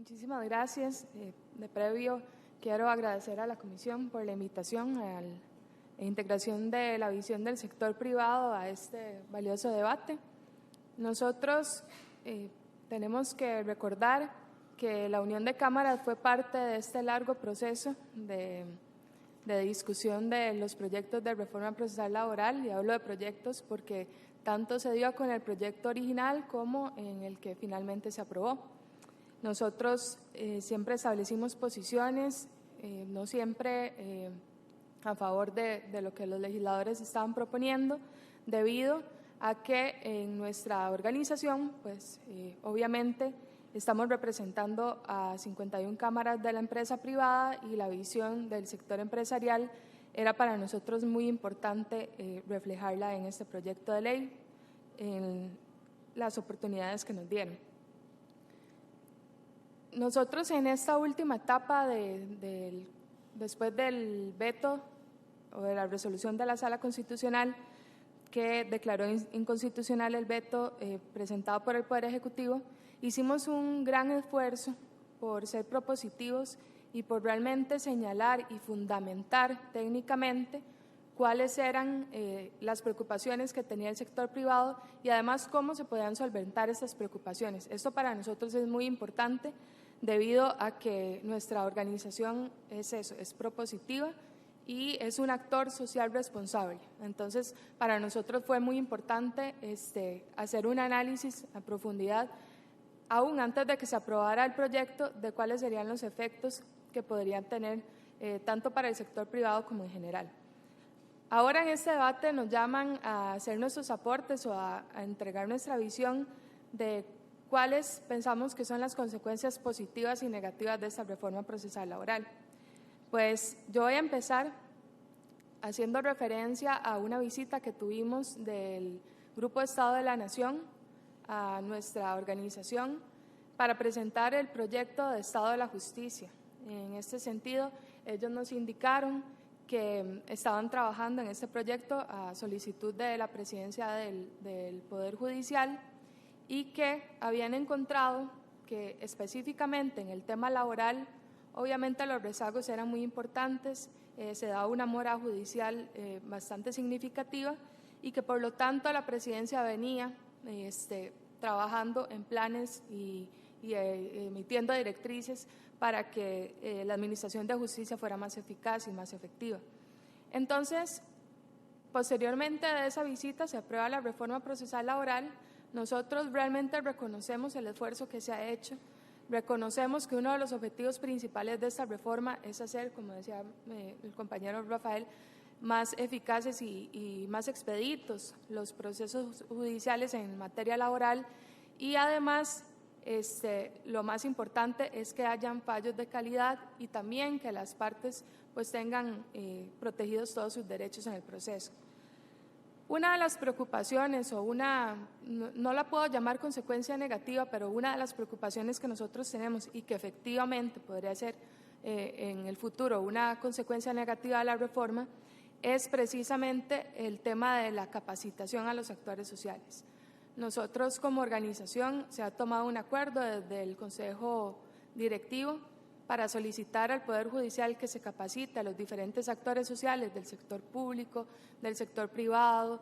Muchísimas gracias. De previo, quiero agradecer a la Comisión por la invitación a la integración de la visión del sector privado a este valioso debate. Nosotros tenemos que recordar que la Unión de Cámaras fue parte de este largo proceso de discusión de los proyectos de reforma procesal laboral, y hablo de proyectos porque tanto se dio con el proyecto original como en el que finalmente se aprobó. Nosotros siempre establecimos posiciones, no siempre a favor de lo que los legisladores estaban proponiendo, debido a que en nuestra organización, pues obviamente estamos representando a 51 cámaras de la empresa privada, y la visión del sector empresarial era para nosotros muy importante reflejarla en este proyecto de ley, en las oportunidades que nos dieron. Nosotros en esta última etapa, después del veto o de la resolución de la Sala Constitucional que declaró inconstitucional el veto presentado por el Poder Ejecutivo, hicimos un gran esfuerzo por ser propositivos y por realmente señalar y fundamentar técnicamente cuáles eran las preocupaciones que tenía el sector privado y además cómo se podían solventar estas preocupaciones. Esto para nosotros es muy importante debido a que nuestra organización es eso, es propositiva y es un actor social responsable. Entonces, para nosotros fue muy importante hacer un análisis a profundidad, aún antes de que se aprobara el proyecto, de cuáles serían los efectos que podrían tener tanto para el sector privado como en general. Ahora en este debate nos llaman a hacer nuestros aportes o a entregar nuestra visión de cuáles pensamos que son las consecuencias positivas y negativas de esta reforma procesal laboral. Pues yo voy a empezar haciendo referencia a una visita que tuvimos del Grupo de Estado de la Nación a nuestra organización para presentar el proyecto de Estado de la Justicia. En este sentido, ellos nos indicaron que estaban trabajando en este proyecto a solicitud de la Presidencia del Poder Judicial y que habían encontrado que específicamente en el tema laboral, obviamente los rezagos eran muy importantes, se daba una mora judicial bastante significativa y que por lo tanto la Presidencia venía trabajando en planes y emitiendo directrices para que la Administración de Justicia fuera más eficaz y más efectiva. Entonces, posteriormente de esa visita se aprueba la reforma procesal laboral. Nosotros realmente reconocemos el esfuerzo que se ha hecho, reconocemos que uno de los objetivos principales de esta reforma es hacer, como decía el compañero Rafael, más eficaces y más expeditos los procesos judiciales en materia laboral, y además lo más importante es que hayan fallos de calidad y también que las partes pues tengan protegidos todos sus derechos en el proceso. Una de las preocupaciones, no la puedo llamar consecuencia negativa, pero una de las preocupaciones que nosotros tenemos y que efectivamente podría ser en el futuro una consecuencia negativa de la reforma, es precisamente el tema de la capacitación a los actores sociales. Nosotros como organización se ha tomado un acuerdo desde el Consejo Directivo para solicitar al Poder Judicial que se capacite a los diferentes actores sociales del sector público, del sector privado,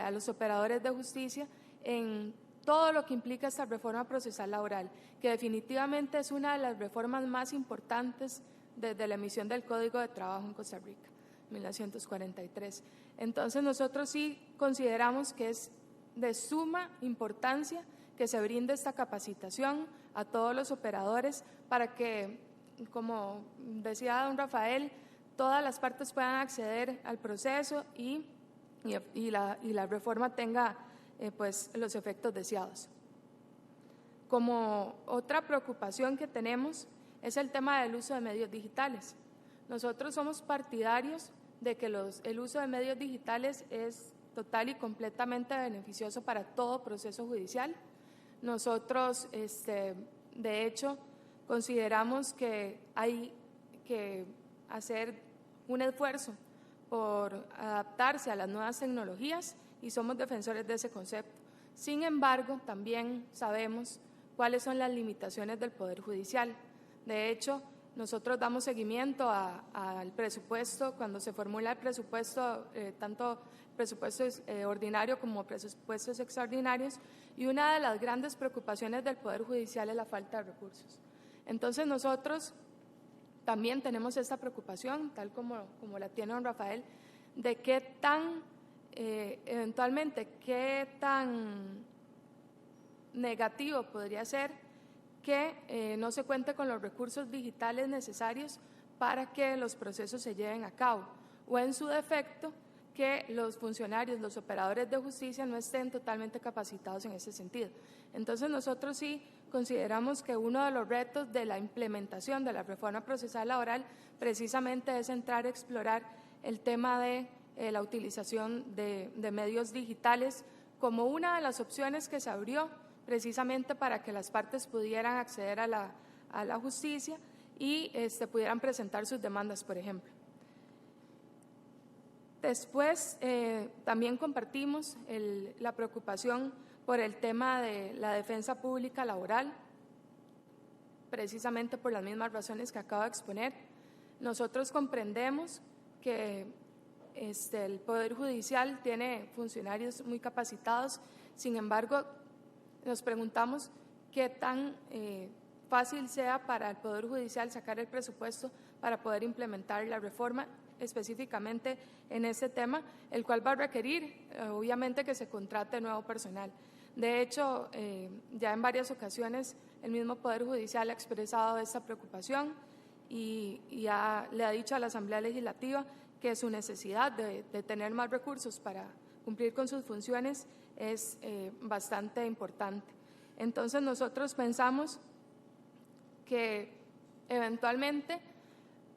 a los operadores de justicia, en todo lo que implica esta reforma procesal laboral, que definitivamente es una de las reformas más importantes desde la emisión del Código de Trabajo en Costa Rica, 1943. Entonces nosotros sí consideramos que es de suma importancia que se brinde esta capacitación a todos los operadores para que, como decía don Rafael, todas las partes puedan acceder al proceso y la reforma tenga pues los efectos deseados. Como otra preocupación que tenemos es el tema del uso de medios digitales. Nosotros somos partidarios de que el uso de medios digitales es total y completamente beneficioso para todo proceso judicial. Nosotros, de hecho, consideramos que hay que hacer un esfuerzo por adaptarse a las nuevas tecnologías y somos defensores de ese concepto. Sin embargo, también sabemos cuáles son las limitaciones del Poder Judicial. De hecho, nosotros damos seguimiento al presupuesto, cuando se formula el presupuesto, tanto presupuestos ordinarios como presupuestos extraordinarios, y una de las grandes preocupaciones del Poder Judicial es la falta de recursos. Entonces nosotros también tenemos esta preocupación, tal como la tiene don Rafael, de qué tan, eventualmente, qué tan negativo podría ser que no se cuente con los recursos digitales necesarios para que los procesos se lleven a cabo, o en su defecto, que los funcionarios, los operadores de justicia no estén totalmente capacitados en ese sentido. Entonces nosotros sí consideramos que uno de los retos de la implementación de la reforma procesal laboral precisamente es entrar a explorar el tema de la utilización de medios digitales como una de las opciones que se abrió precisamente para que las partes pudieran acceder a la justicia y pudieran presentar sus demandas, por ejemplo. Después, también compartimos la preocupación por el tema de la defensa pública laboral, precisamente por las mismas razones que acabo de exponer. Nosotros comprendemos que el Poder Judicial tiene funcionarios muy capacitados, sin embargo, nos preguntamos qué tan fácil sea para el Poder Judicial sacar el presupuesto para poder implementar la reforma, específicamente en este tema, el cual va a requerir, obviamente, que se contrate nuevo personal. De hecho, ya en varias ocasiones el mismo Poder Judicial ha expresado esta preocupación y le ha dicho a la Asamblea Legislativa que su necesidad de tener más recursos para cumplir con sus funciones es bastante importante. Entonces, nosotros pensamos que eventualmente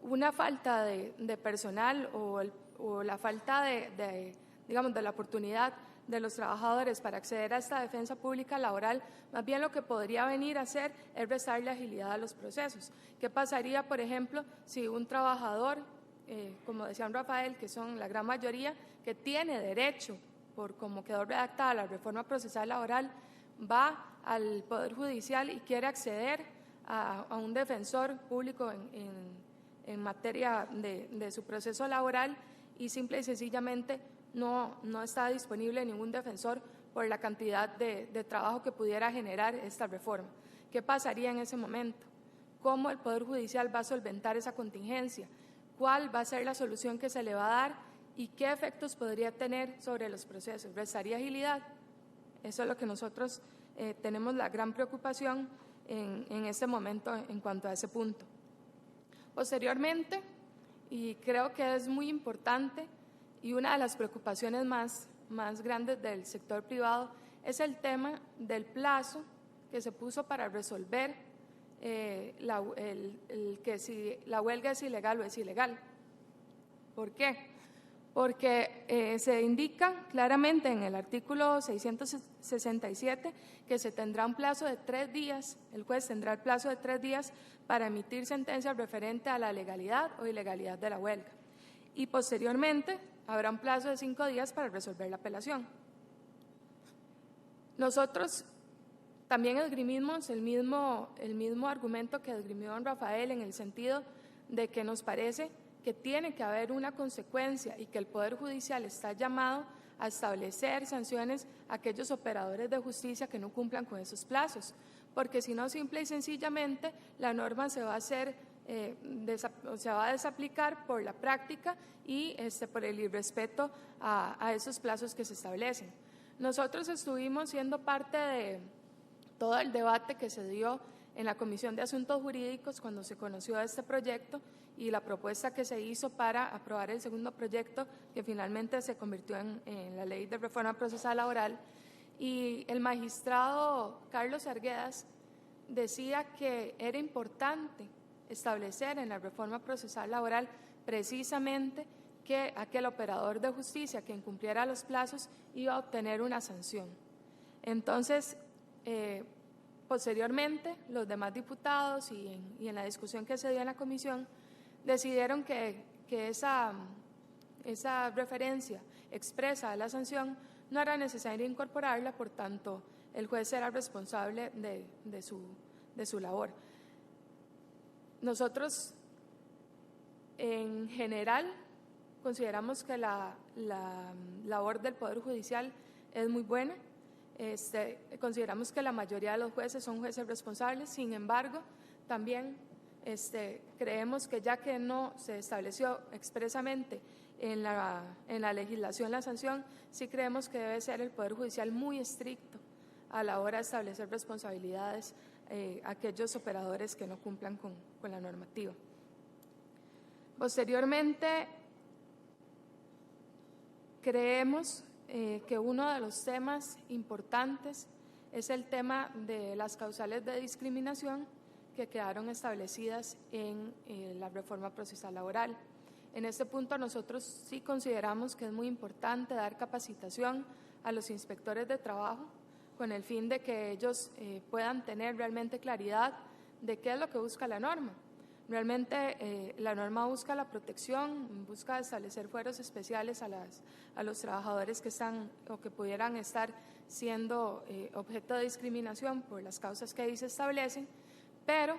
una falta de personal o la falta de la oportunidad de los trabajadores para acceder a esta defensa pública laboral, más bien lo que podría venir a hacer es restarle agilidad a los procesos. ¿Qué pasaría, por ejemplo, si un trabajador, como decía Rafael, que son la gran mayoría, que tiene derecho, por cómo quedó redactada la reforma procesal laboral, va al Poder Judicial y quiere acceder a un defensor público en materia de su proceso laboral y simple y sencillamente no está disponible ningún defensor por la cantidad de trabajo que pudiera generar esta reforma? ¿Qué pasaría en ese momento? ¿Cómo el Poder Judicial va a solventar esa contingencia? ¿Cuál va a ser la solución que se le va a dar? ¿Y qué efectos podría tener sobre los procesos? ¿Restaría agilidad? Eso es lo que nosotros tenemos la gran preocupación en este momento en cuanto a ese punto. Posteriormente, y creo que es muy importante y una de las preocupaciones más grandes del sector privado, es el tema del plazo que se puso para resolver que si la huelga es ilegal o es ilegal. ¿Por qué? Porque se indica claramente en el artículo 667 que se tendrá un plazo de 3 días, el juez tendrá el plazo de 3 días para emitir sentencia referente a la legalidad o ilegalidad de la huelga. Y posteriormente habrá un plazo de 5 días para resolver la apelación. Nosotros también esgrimimos el mismo argumento que esgrimió don Rafael, en el sentido de que nos parece que tiene que haber una consecuencia y que el Poder Judicial está llamado a establecer sanciones a aquellos operadores de justicia que no cumplan con esos plazos, porque si no, simple y sencillamente la norma se va a desaplicar por la práctica y por el irrespeto a esos plazos que se establecen. Nosotros estuvimos siendo parte de todo el debate que se dio en la Comisión de Asuntos Jurídicos cuando se conoció este proyecto y la propuesta que se hizo para aprobar el segundo proyecto, que finalmente se convirtió en la Ley de Reforma Procesal Laboral. Y el magistrado Carlos Arguedas decía que era importante establecer en la reforma procesal laboral precisamente que aquel operador de justicia que incumpliera los plazos iba a obtener una sanción. Entonces, posteriormente, los demás diputados y en la discusión que se dio en la comisión decidieron que esa referencia expresa a la sanción no era necesario incorporarla, por tanto, el juez será responsable de su labor. Nosotros, en general, consideramos que la labor del Poder Judicial es muy buena. Consideramos que la mayoría de los jueces son jueces responsables. Sin embargo, también creemos que, ya que no se estableció expresamente en la legislación la sanción, sí creemos que debe ser el Poder Judicial muy estricto a la hora de establecer responsabilidades a aquellos operadores que no cumplan con la normativa. Posteriormente, creemos que uno de los temas importantes es el tema de las causales de discriminación que quedaron establecidas en la reforma procesal laboral. En este punto nosotros sí consideramos que es muy importante dar capacitación a los inspectores de trabajo con el fin de que ellos puedan tener realmente claridad de qué es lo que busca la norma. Realmente la norma busca la protección, busca establecer fueros especiales a los trabajadores que están o que pudieran estar siendo objeto de discriminación por las causas que ahí se establecen, pero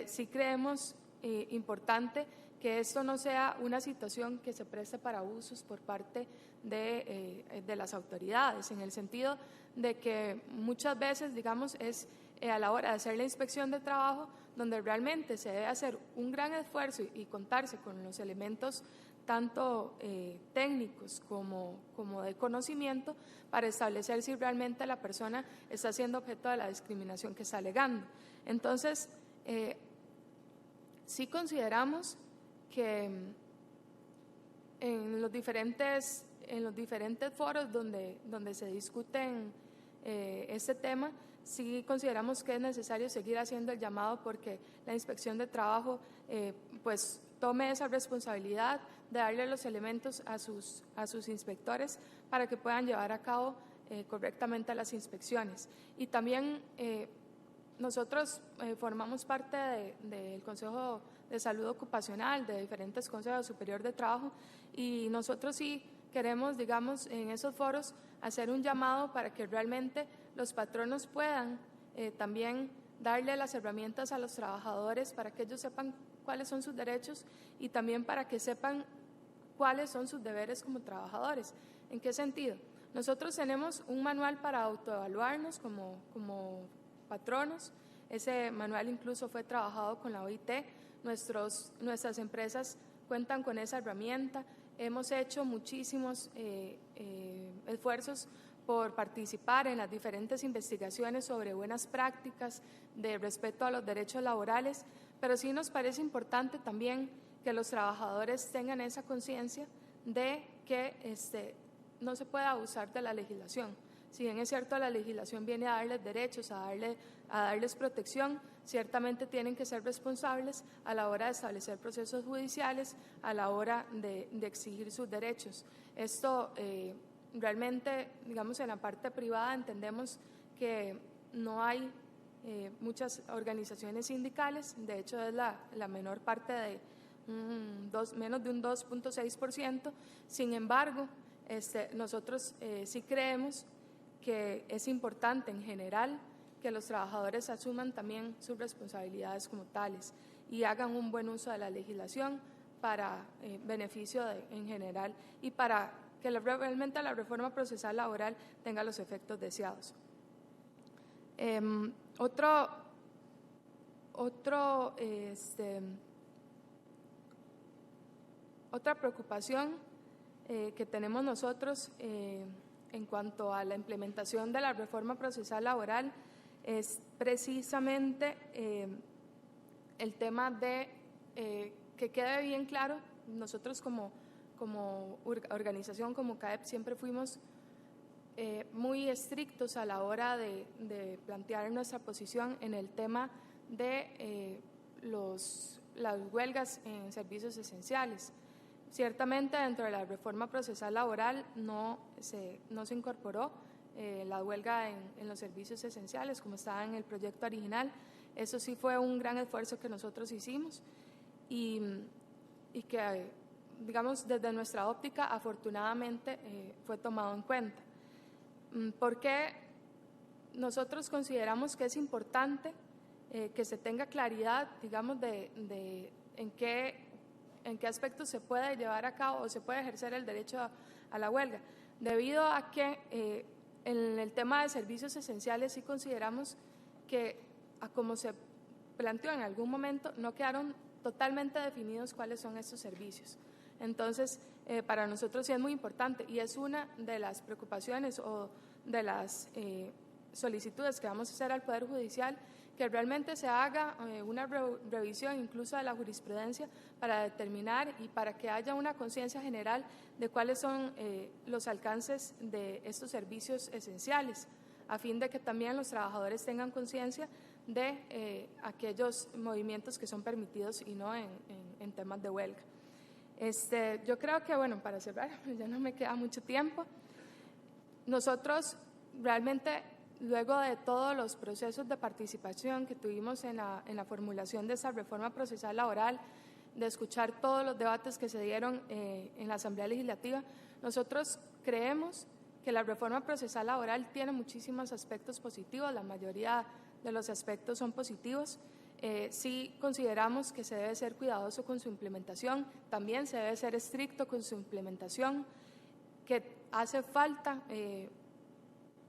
sí creemos importante que esto no sea una situación que se preste para abusos por parte de las autoridades, en el sentido de que muchas veces, digamos, es a la hora de hacer la inspección de trabajo donde realmente se debe hacer un gran esfuerzo y contarse con los elementos tanto técnicos como de conocimiento para establecer si realmente la persona está siendo objeto de la discriminación que está alegando. Entonces, sí consideramos que en los diferentes foros donde se discuten este tema, sí consideramos que es necesario seguir haciendo el llamado porque la inspección de trabajo pues tome esa responsabilidad de darle los elementos a sus inspectores para que puedan llevar a cabo correctamente las inspecciones. Y también nosotros formamos parte del Consejo de Salud Ocupacional, de diferentes consejos superior de trabajo, y nosotros sí queremos, digamos, en esos foros hacer un llamado para que realmente los patronos puedan también darle las herramientas a los trabajadores para que ellos sepan cuáles son sus derechos y también para que sepan cuáles son sus deberes como trabajadores. ¿En qué sentido? Nosotros tenemos un manual para autoevaluarnos como patronos. Ese manual incluso fue trabajado con la OIT. Nuestras empresas cuentan con esa herramienta. Hemos hecho muchísimos esfuerzos por participar en las diferentes investigaciones sobre buenas prácticas de respeto a los derechos laborales, pero sí nos parece importante también que los trabajadores tengan esa conciencia de que no se puede abusar de la legislación. Si bien es cierto, la legislación viene a darles derechos, a darles protección, ciertamente tienen que ser responsables a la hora de establecer procesos judiciales, a la hora de exigir sus derechos. Esto realmente, digamos, en la parte privada entendemos que no hay muchas organizaciones sindicales, de hecho es la menor parte de menos de un 2.6%. Sin embargo, nosotros sí creemos que es importante en general que los trabajadores asuman también sus responsabilidades como tales y hagan un buen uso de la legislación para beneficio en general y para que realmente la reforma procesal laboral tenga los efectos deseados. Otra preocupación que tenemos nosotros en cuanto a la implementación de la reforma procesal laboral es precisamente el tema de que quede bien claro. Nosotros como organización, como CAEP, siempre fuimos muy estrictos a la hora de plantear nuestra posición en el tema de las huelgas en servicios esenciales. Ciertamente dentro de la reforma procesal laboral no se incorporó la huelga en los servicios esenciales como estaba en el proyecto original. Eso sí fue un gran esfuerzo que nosotros hicimos y que, digamos, desde nuestra óptica afortunadamente fue tomado en cuenta. ¿Por qué nosotros consideramos que es importante que se tenga claridad, digamos, de en qué aspectos se puede llevar a cabo o se puede ejercer el derecho a la huelga, debido a que en el tema de servicios esenciales sí consideramos que, como se planteó en algún momento, no quedaron totalmente definidos cuáles son estos servicios. Entonces, para nosotros sí es muy importante y es una de las preocupaciones o de las solicitudes que vamos a hacer al Poder Judicial, que realmente se haga una revisión incluso de la jurisprudencia para determinar y para que haya una conciencia general de cuáles son los alcances de estos servicios esenciales, a fin de que también los trabajadores tengan conciencia de aquellos movimientos que son permitidos y no en temas de huelga. Yo creo que, bueno, para cerrar, ya no me queda mucho tiempo, nosotros realmente, luego de todos los procesos de participación que tuvimos en la formulación de esa reforma procesal laboral, de escuchar todos los debates que se dieron en la Asamblea Legislativa, nosotros creemos que la reforma procesal laboral tiene muchísimos aspectos positivos, la mayoría de los aspectos son positivos. Sí consideramos que se debe ser cuidadoso con su implementación, también se debe ser estricto con su implementación, que hace falta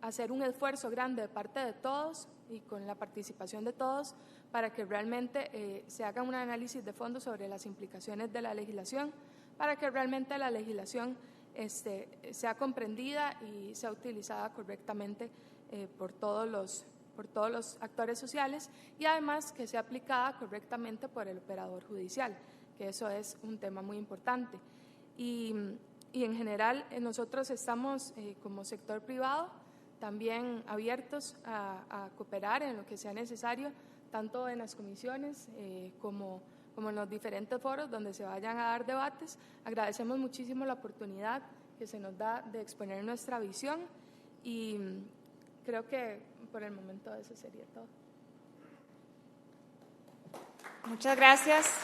hacer un esfuerzo grande de parte de todos y con la participación de todos para que realmente se haga un análisis de fondo sobre las implicaciones de la legislación, para que realmente la legislación sea comprendida y sea utilizada correctamente por todos los actores sociales y además que sea aplicada correctamente por el operador judicial, que eso es un tema muy importante. Y en general nosotros estamos como sector privado también abiertos a cooperar en lo que sea necesario, tanto en las comisiones como en los diferentes foros donde se vayan a dar debates. Agradecemos muchísimo la oportunidad que se nos da de exponer nuestra visión y creo que por el momento eso sería todo. Muchas gracias.